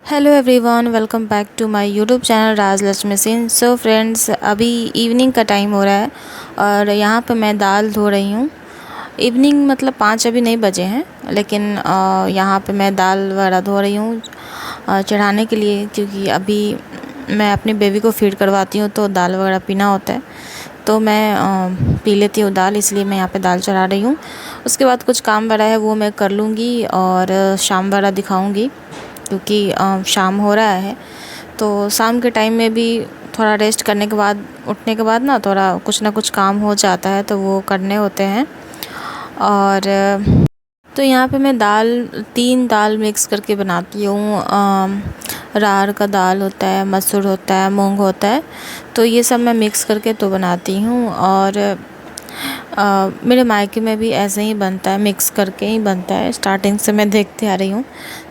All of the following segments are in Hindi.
Hello everyone, welcome back to my YouTube channel Raj Lakshmi Singh. So friends, अभी इवनिंग का टाइम हो रहा है और यहाँ पे मैं दाल धो रही हूँ। इवनिंग मतलब 5 अभी नहीं बजे हैं, लेकिन यहाँ पे मैं दाल वगैरह धो रही हूँ चढ़ाने के लिए, क्योंकि अभी मैं अपनी बेबी को फीड करवाती हूँ तो दाल वगैरह पीना होता है। तो मैं पी लेती हूँ दाल, इसलिए मैं यहाँ पे दाल चढ़ा रही हूँ। उसके बाद कुछ काम वगैरह है वो मैं कर लूँगी और शाम वगैरह दिखाऊँगी, क्योंकि शाम हो रहा है। तो शाम के टाइम में भी थोड़ा रेस्ट करने के बाद, उठने के बाद ना थोड़ा कुछ ना कुछ काम हो जाता है, तो वो करने होते हैं। और तो यहाँ पे मैं दाल 3 दाल मिक्स करके बनाती हूँ। अरहर का दाल होता है, मसूर होता है, मूंग होता है, तो ये सब मैं मिक्स करके तो बनाती हूँ। और मेरे मायके में भी ऐसे ही बनता है, मिक्स करके ही बनता है। स्टार्टिंग से मैं देखती आ रही हूँ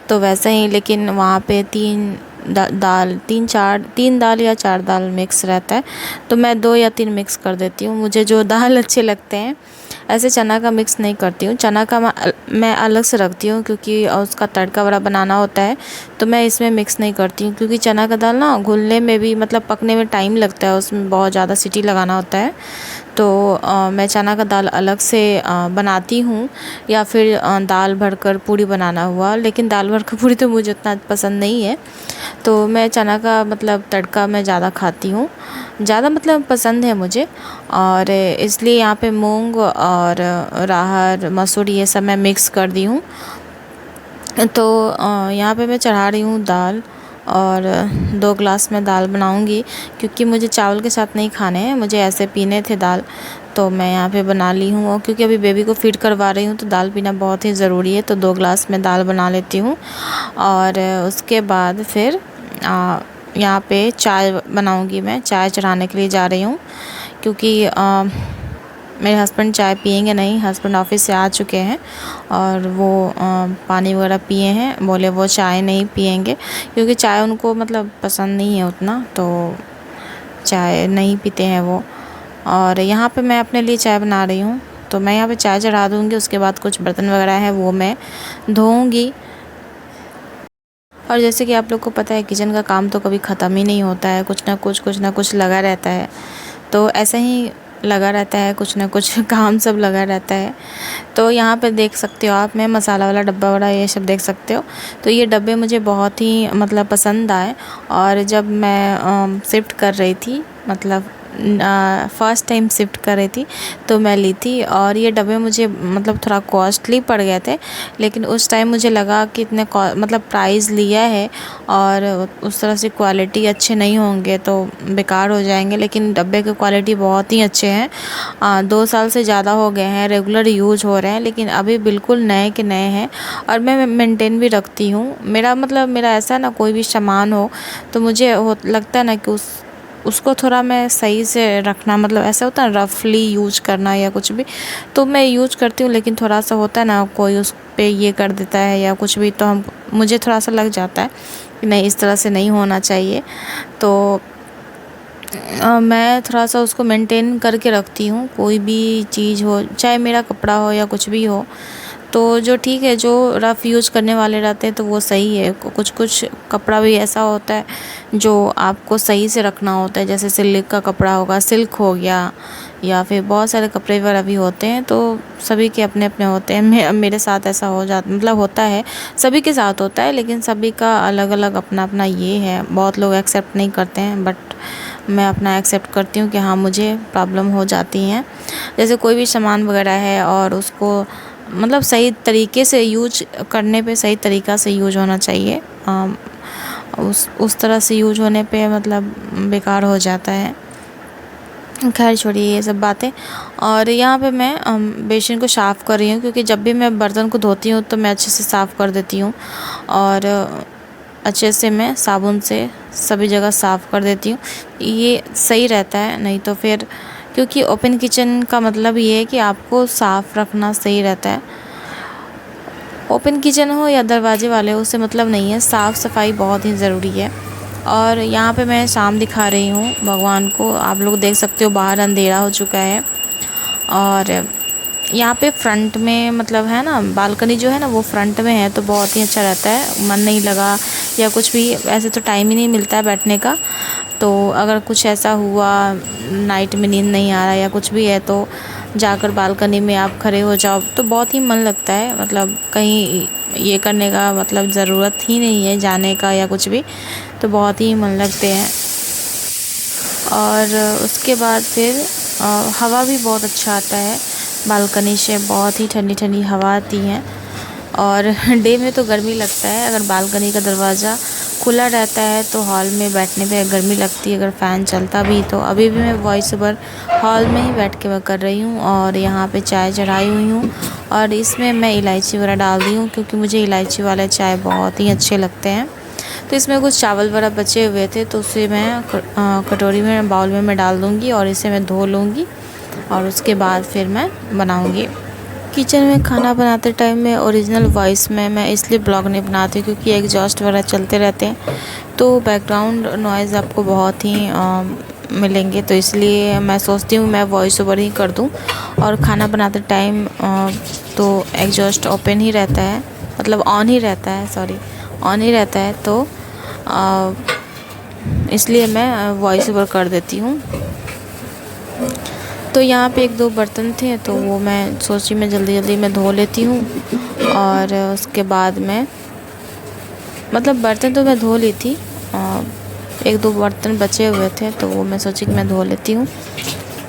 तो वैसा ही, लेकिन वहाँ पे 3 दाल या 4 दाल मिक्स रहता है, तो मैं 2 या 3 मिक्स कर देती हूँ। मुझे जो दाल अच्छे लगते हैं, ऐसे चना का मिक्स नहीं करती हूँ। चना का मैं अलग से रखती हूँ, क्योंकि उसका तड़का वड़ा बनाना होता है, तो मैं इसमें मिक्स नहीं करती हूँ। क्योंकि चना का दाल ना घुलने में भी, मतलब पकने में टाइम लगता है, उसमें बहुत ज़्यादा सीटी लगाना होता है। तो मैं चना का दाल अलग से बनाती हूँ, या फिर दाल भरकर पूड़ी बनाना हुआ। लेकिन दाल भरकर पूड़ी तो मुझे उतना पसंद नहीं है, तो मैं चना का मतलब तड़का मैं ज़्यादा खाती हूँ, ज़्यादा मतलब पसंद है मुझे। और इसलिए यहाँ पे मूंग और अरहर, मसूर ये सब मैं मिक्स कर दी हूँ। तो यहाँ पे मैं चढ़ा रही हूँ दाल, और 2 ग्लास में दाल बनाऊँगी, क्योंकि मुझे चावल के साथ नहीं खाने हैं, मुझे ऐसे पीने थे दाल। तो मैं यहाँ पे बना ली हूँ, और क्योंकि अभी बेबी को फीड करवा रही हूँ तो दाल पीना बहुत ही ज़रूरी है, तो 2 ग्लास में दाल बना लेती हूँ। और उसके बाद फिर यहाँ पे चाय बनाऊँगी। मैं चाय चढ़ाने के लिए जा रही हूँ, क्योंकि मेरे हस्बैंड चाय पियेंगे नहीं। हस्बैंड ऑफिस से आ चुके हैं और वो पानी वगैरह पिए हैं, बोले वो चाय नहीं पियेंगे, क्योंकि चाय उनको मतलब पसंद नहीं है उतना, तो चाय नहीं पीते हैं वो। और यहाँ पे मैं अपने लिए चाय बना रही हूँ, तो मैं यहाँ पे चाय चढ़ा दूँगी। उसके बाद कुछ बर्तन वगैरह है वो मैं धोऊँगी। और जैसे कि आप लोग को पता है, किचन का काम तो कभी ख़त्म ही नहीं होता है, कुछ ना कुछ लगा रहता है। तो ऐसे ही लगा रहता है, कुछ ना कुछ काम सब लगा रहता है। तो यहाँ पे देख सकते हो आप, मैं मसाला वाला डब्बा वाला ये सब देख सकते हो। तो ये डब्बे मुझे बहुत ही मतलब पसंद आए, और जब मैं शिफ्ट कर रही थी, मतलब फ़र्स्ट टाइम शिफ्ट कर रही थी, तो मैं ली थी। और ये डब्बे मुझे मतलब थोड़ा कॉस्टली पड़ गए थे, लेकिन उस टाइम मुझे लगा कि इतने मतलब प्राइस लिया है और उस तरह से क्वालिटी अच्छे नहीं होंगे तो बेकार हो जाएंगे। लेकिन डब्बे की क्वालिटी बहुत ही अच्छे हैं। 2 साल से ज़्यादा हो गए हैं, रेगुलर यूज हो रहे हैं, लेकिन अभी बिल्कुल नए के नए हैं। और मैं मेंटेन भी रखती हूँ। मेरा ऐसा ना, कोई भी सामान हो तो मुझे लगता है ना कि उसको थोड़ा मैं सही से रखना, मतलब ऐसा होता है रफली यूज करना या कुछ भी, तो मैं यूज करती हूँ। लेकिन थोड़ा सा होता है ना, कोई उस पे ये कर देता है या कुछ भी, तो मुझे थोड़ा सा लग जाता है कि नहीं, इस तरह से नहीं होना चाहिए। तो मैं थोड़ा सा उसको मेंटेन करके रखती हूँ। कोई भी चीज़ हो, चाहे मेरा कपड़ा हो या कुछ भी हो, तो जो ठीक है, जो रफ़ यूज़ करने वाले रहते हैं तो वो सही है। कुछ कपड़ा भी ऐसा होता है जो आपको सही से रखना होता है, जैसे सिल्क का कपड़ा होगा, सिल्क हो गया, या फिर बहुत सारे कपड़े वगैरह भी होते हैं। तो सभी के अपने अपने होते हैं। मेरे साथ ऐसा हो जाता, मतलब होता है, सभी के साथ होता है, लेकिन सभी का अलग अलग अपना अपना ये है। बहुत लोग एक्सेप्ट नहीं करते हैं, बट मैं अपना एक्सेप्ट करती हूँ कि हाँ, मुझे प्रॉब्लम हो जाती हैं। जैसे कोई भी सामान वगैरह है और उसको मतलब सही तरीके से यूज करने पे, सही तरीक़ा से यूज होना चाहिए। उस तरह से यूज होने पे मतलब बेकार हो जाता है। खैर छोड़िए ये सब बातें। और यहाँ पे मैं बेसिन को साफ़ कर रही हूँ, क्योंकि जब भी मैं बर्तन को धोती हूँ तो मैं अच्छे से साफ़ कर देती हूँ, और अच्छे से मैं साबुन से सभी जगह साफ़ कर देती हूँ। ये सही रहता है, नहीं तो फिर, क्योंकि ओपन किचन का मतलब ये है कि आपको साफ़ रखना सही रहता है। ओपन किचन हो या दरवाजे वाले हो, उससे मतलब नहीं है, साफ़ सफाई बहुत ही ज़रूरी है। और यहाँ पे मैं शाम दिखा रही हूँ भगवान को। आप लोग देख सकते हो बाहर अंधेरा हो चुका है, और यहाँ पे फ्रंट में मतलब है ना, बालकनी जो है ना वो फ्रंट में है, तो बहुत ही अच्छा रहता है, मन नहीं लगा या कुछ भी, ऐसे तो टाइम ही नहीं मिलता है बैठने का। तो अगर कुछ ऐसा हुआ, नाइट में नींद नहीं आ रहा या कुछ भी है, तो जाकर बालकनी में आप खड़े हो जाओ तो बहुत ही मन लगता है। मतलब कहीं ये करने का मतलब ज़रूरत ही नहीं है जाने का या कुछ भी, तो बहुत ही मन लगते हैं। और उसके बाद फिर हवा भी बहुत अच्छा आता है बालकनी से, बहुत ही ठंडी ठंडी हवा आती है। और डे में तो गर्मी लगता है, अगर बालकनी का दरवाज़ा खुला रहता है तो हॉल में बैठने पे गर्मी लगती है, अगर फ़ैन चलता भी। तो अभी भी मैं वॉइस ओवर हॉल में ही बैठ के मैं कर रही हूँ, और यहाँ पे चाय चढ़ाई हुई हूँ, और इसमें मैं इलायची वगैरह डाल दी हूँ क्योंकि मुझे इलायची वाले चाय बहुत ही अच्छे लगते हैं। तो इसमें कुछ चावल वगैरह बचे हुए थे, तो उसे मैं कटोरी में, बाउल में मैं डाल दूँगी और इसे मैं धो लूँगी, और उसके बाद फिर मैं बनाऊँगी। किचन में खाना बनाते टाइम में ओरिजिनल वॉइस में मैं इसलिए ब्लॉग नहीं बनाती क्योंकि एग्जॉस्ट वगैरह चलते रहते हैं, तो बैकग्राउंड नॉइज़ आपको बहुत ही मिलेंगे। तो इसलिए मैं सोचती हूँ मैं वॉइस ओवर ही कर दूँ। और खाना बनाते टाइम तो एग्जॉस्ट ओपन ही रहता है, मतलब ऑन ही रहता है, सॉरी ऑन ही रहता है, तो इसलिए मैं वॉइस ओवर कर देती हूँ। तो यहाँ पे 1-2 बर्तन थे, तो वो मैं सोची मैं जल्दी जल्दी मैं धो लेती हूँ, और उसके बाद मैं मतलब बर्तन तो मैं धो ली थी, 1-2 बर्तन बचे हुए थे, तो वो मैं सोची कि मैं धो लेती हूँ।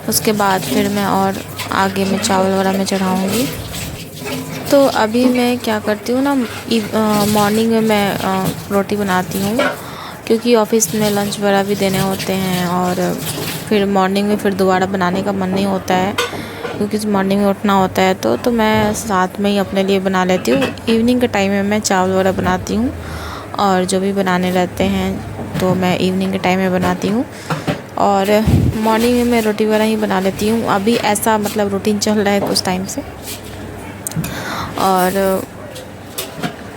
उसके बाद फिर मैं और आगे में चावल वगैरह में चढ़ाऊँगी। तो अभी मैं क्या करती हूँ ना, मॉर्निंग में मैं रोटी बनाती हूँ क्योंकि ऑफ़िस में लंच वगैरह भी देने होते हैं, और फिर मॉर्निंग में फिर दोबारा बनाने का मन नहीं होता है क्योंकि मॉर्निंग में उठना होता है। तो मैं साथ में ही अपने लिए बना लेती हूँ। इवनिंग के टाइम में मैं चावल वगैरह बनाती हूँ, और जो भी बनाने रहते हैं तो मैं इवनिंग के टाइम में बनाती हूँ, और मॉर्निंग में मैं रोटी वगैरह ही बना लेती हूँ। अभी ऐसा मतलब रूटीन चल रहा है कुछ टाइम से। और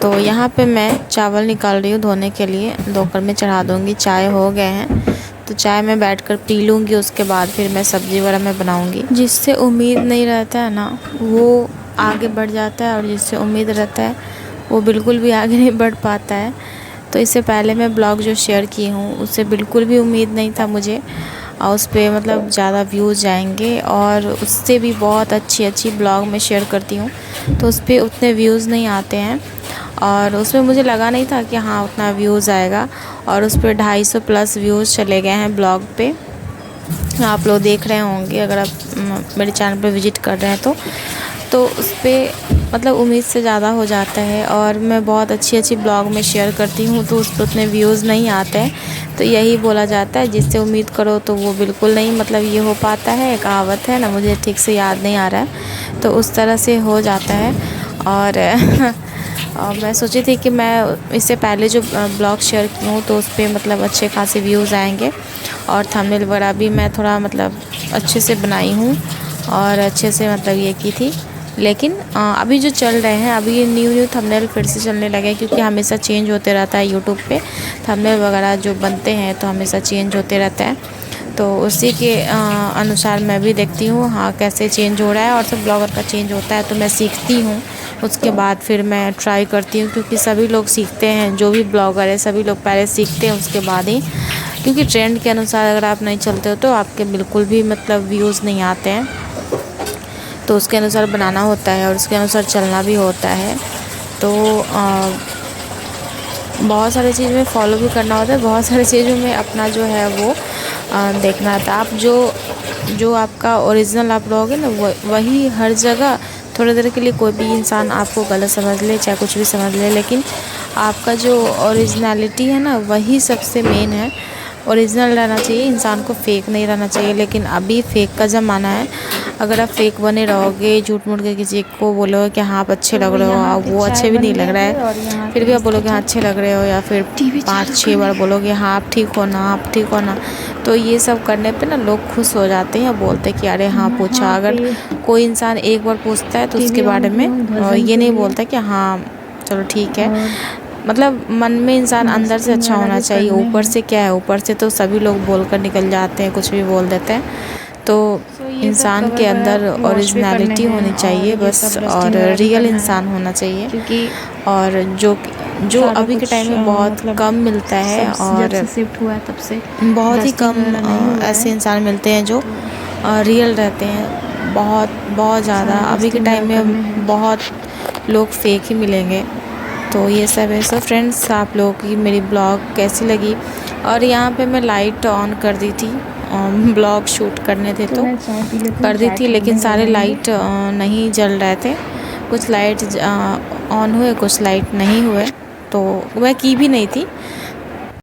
तो यहाँ पे मैं चावल निकाल रही हूँ धोने के लिए, धोकर में चढ़ा दूँगी। चाय हो गए हैं, तो चाय में बैठकर पी लूँगी, उसके बाद फिर मैं सब्ज़ी वगैरह मैं बनाऊँगी। जिससे उम्मीद नहीं रहता है ना वो आगे बढ़ जाता है, और जिससे उम्मीद रहता है वो बिल्कुल भी आगे नहीं बढ़ पाता है। तो इससे पहले मैं ब्लॉग जो शेयर की हूँ उससे बिल्कुल भी उम्मीद नहीं था मुझे, और उस पर मतलब ज़्यादा व्यूज़ जाएंगे, और उससे भी बहुत अच्छी अच्छी ब्लॉग मैं शेयर करती हूँ तो उस पर उतने व्यूज़ नहीं आते हैं। और उसमें मुझे लगा नहीं था कि हाँ उतना व्यूज़ आएगा, और उस पर 250 प्लस व्यूज़ चले गए हैं ब्लॉग पे। आप लोग देख रहे होंगे अगर आप मेरे चैनल पर विज़िट कर रहे हैं तो उस पर मतलब उम्मीद से ज़्यादा हो जाता है, और मैं बहुत अच्छी अच्छी ब्लॉग में शेयर करती हूँ तो उस पर उतने व्यूज़ नहीं आते हैं। तो यही बोला जाता है जिससे उम्मीद करो तो वो बिल्कुल नहीं मतलब ये हो पाता है, कहावत है ना, मुझे ठीक से याद नहीं आ रहा है, तो उस तरह से हो जाता है। और मैं सोची थी कि मैं इससे पहले जो ब्लॉग शेयर की हूँ तो उस पर मतलब अच्छे खासे व्यूज़ आएंगे, और थंबनेल वगैरह भी मैं थोड़ा मतलब अच्छे से बनाई हूँ और अच्छे से मतलब ये की थी। लेकिन अभी जो चल रहे हैं, अभी ये न्यू थंबनेल फिर से चलने लगे क्योंकि हमेशा चेंज होते रहता है यूट्यूब पे थंबनेल वगैरह जो बनते हैं, तो हमेशा चेंज होते रहता है। तो उसी के अनुसार मैं भी देखती हूँ हाँ कैसे चेंज हो रहा है, और सब ब्लॉगर का चेंज होता है तो मैं सीखती हूँ, उसके बाद फिर मैं ट्राई करती हूँ। क्योंकि सभी लोग सीखते हैं, जो भी ब्लॉगर है सभी लोग पहले सीखते हैं उसके बाद ही, क्योंकि ट्रेंड के अनुसार अगर आप नहीं चलते हो तो आपके बिल्कुल भी मतलब व्यूज़ नहीं आते हैं। तो उसके अनुसार बनाना होता है और उसके अनुसार चलना भी होता है। तो बहुत सारी चीज़ में फॉलो भी करना होता है, बहुत सारी चीज़ों में अपना जो है वो देखना था। आप जो आपका ओरिजिनल आप रहोगे ना वही हर जगह थोड़ी देर के लिए कोई भी इंसान आपको गलत समझ ले चाहे कुछ भी समझ ले, लेकिन आपका जो ओरिजिनलिटी है ना वही सबसे मेन है। ओरिजिनल रहना चाहिए इंसान को, फेक नहीं रहना चाहिए। लेकिन अभी फेक का ज़माना है, अगर आप फेक बने रहोगे, झूठ मूठ के किसी को बोलोगे कि हाँ आप अच्छे लग रहे हो, आप वो अच्छे भी नहीं लग रहा है, फिर भी आप बोलोगे हाँ अच्छे लग रहे हो, या फिर 5-6 बार बोलोगे हाँ आप ठीक हो ना, आप ठीक हो ना, तो ये सब करने पे ना लोग खुश हो जाते हैं, बोलते हैं कि अरे हाँ पूछा। अगर कोई इंसान एक बार पूछता है तो उसके बारे में ये नहीं बोलता कि हाँ चलो ठीक है। मतलब मन में इंसान अंदर से अच्छा होना चाहिए, ऊपर से क्या है, ऊपर से तो सभी लोग बोल कर निकल जाते हैं, कुछ भी बोल देते हैं। तो इंसान के अंदर ओरिजिनलिटी होनी चाहिए बस, और रियल इंसान होना चाहिए, क्योंकि और जो अभी के टाइम में बहुत कम मिलता है, और शिफ्ट हुआ है तब से बहुत ही कम ऐसे इंसान मिलते हैं जो रियल रहते हैं। बहुत ज़्यादा अभी के टाइम में बहुत लोग फेक ही मिलेंगे। तो ये सब है। सो फ्रेंड्स, आप लोगों की मेरी ब्लॉग कैसी लगी? और यहाँ पे मैं लाइट ऑन कर दी थी, ब्लॉग शूट करने थे तो कर दी थी, लेकिन सारे लाइट नहीं जल रहे थे। कुछ लाइट ऑन हुए, कुछ लाइट नहीं हुए, तो मैं की भी नहीं थी।